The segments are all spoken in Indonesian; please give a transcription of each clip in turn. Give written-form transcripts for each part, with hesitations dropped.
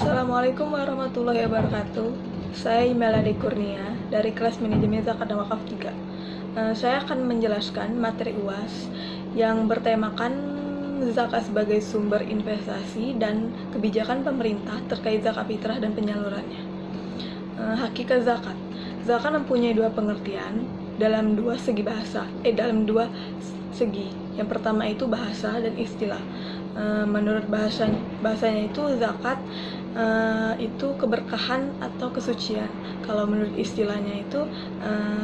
Assalamualaikum warahmatullahi wabarakatuh. Saya Melody Kurnia dari kelas Manajemen Zakat dan Wakaf 3. Saya akan menjelaskan materi UAS yang bertemakan zakat sebagai sumber investasi dan kebijakan pemerintah terkait zakat fitrah dan penyalurannya. Hakikat zakat. Zakat mempunyai dua pengertian dalam dua segi bahasa. Yang pertama itu bahasa dan istilah. Menurut bahasanya itu zakat itu keberkahan atau kesucian. Kalau menurut istilahnya itu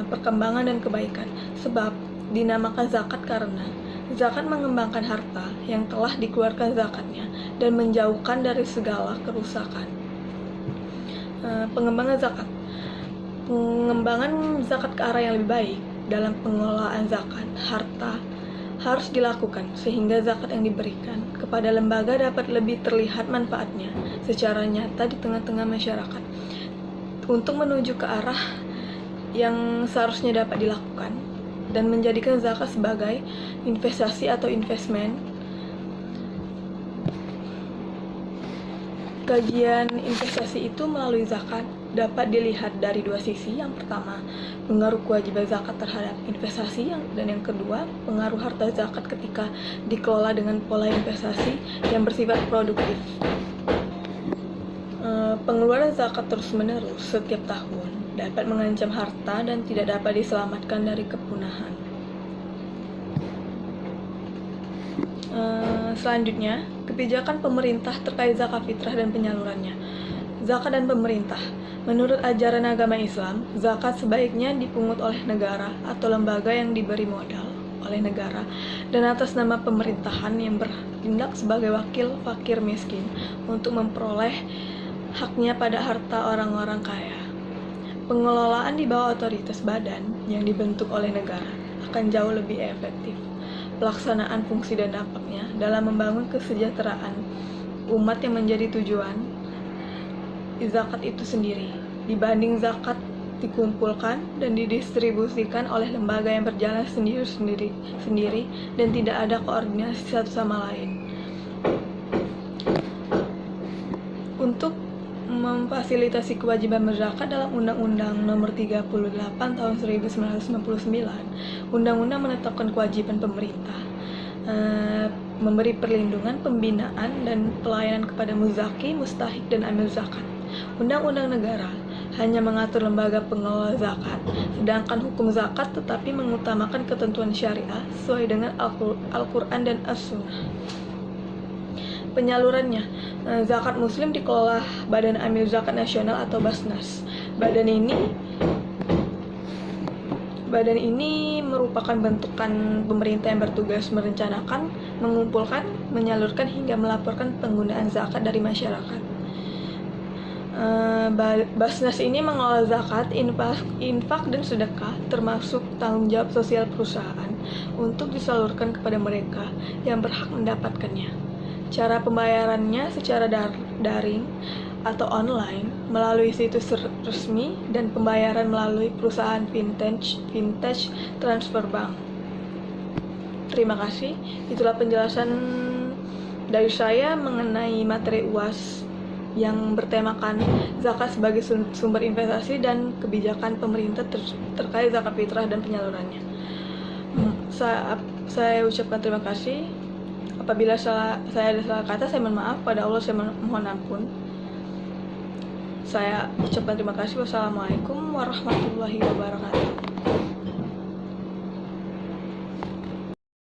perkembangan dan kebaikan. Sebab dinamakan zakat karena zakat mengembangkan harta yang telah dikeluarkan zakatnya dan menjauhkan dari segala kerusakan. Pengembangan zakat. Pengembangan zakat ke arah yang lebih baik dalam pengelolaan zakat harta harus dilakukan sehingga zakat yang diberikan kepada lembaga dapat lebih terlihat manfaatnya secara nyata di tengah-tengah masyarakat untuk menuju ke arah yang seharusnya dapat dilakukan dan menjadikan zakat sebagai investasi atau investment. Kajian investasi itu melalui zakat dapat dilihat dari dua sisi. Yang pertama, pengaruh kewajiban zakat terhadap investasi, dan yang kedua, pengaruh harta zakat ketika dikelola dengan pola investasi yang bersifat produktif. Pengeluaran zakat terus-menerus setiap tahun dapat mengancam harta dan tidak dapat diselamatkan dari kepunahan. Selanjutnya, kebijakan pemerintah terkait zakat fitrah dan penyalurannya. Zakat dan pemerintah. Menurut ajaran agama Islam, zakat sebaiknya dipungut oleh negara atau lembaga yang diberi modal oleh negara dan atas nama pemerintahan yang bertindak sebagai wakil fakir miskin untuk memperoleh haknya pada harta orang-orang kaya. Pengelolaan di bawah otoritas badan yang dibentuk oleh negara akan jauh lebih efektif. Pelaksanaan fungsi dan dampaknya dalam membangun kesejahteraan umat yang menjadi tujuan zakat itu sendiri, dibanding zakat dikumpulkan dan didistribusikan oleh lembaga yang berjalan sendiri dan tidak ada koordinasi satu sama lain. Untuk memfasilitasi kewajiban berzakat dalam Undang-Undang Nomor 38 Tahun 1999, Undang-Undang menetapkan kewajiban pemerintah memberi perlindungan, pembinaan, dan pelayanan kepada muzaki, mustahik, dan amil zakat. Undang-undang negara hanya mengatur lembaga pengelola zakat, sedangkan hukum zakat tetapi mengutamakan ketentuan syariah sesuai dengan Al-Quran dan As-Sunnah. Penyalurannya, zakat muslim dikelola Badan Amil Zakat Nasional atau Basnas. Badan ini merupakan bentukan pemerintah yang bertugas merencanakan, mengumpulkan, menyalurkan hingga melaporkan penggunaan zakat dari masyarakat. Basnas ini mengelola zakat, infak dan sedekah termasuk tanggung jawab sosial perusahaan untuk disalurkan kepada mereka yang berhak mendapatkannya. Cara pembayarannya secara daring atau online melalui situs resmi dan pembayaran melalui perusahaan vintage transfer bank. Terima kasih. Itulah penjelasan dari saya mengenai materi UAS yang bertemakan zakat sebagai sumber investasi dan kebijakan pemerintah terkait zakat fitrah dan penyalurannya. Saya ucapkan terima kasih. Apabila saya ada salah kata, saya mohon maaf. Pada Allah saya mohon ampun. Saya ucapkan terima kasih. Wassalamualaikum warahmatullahi wabarakatuh.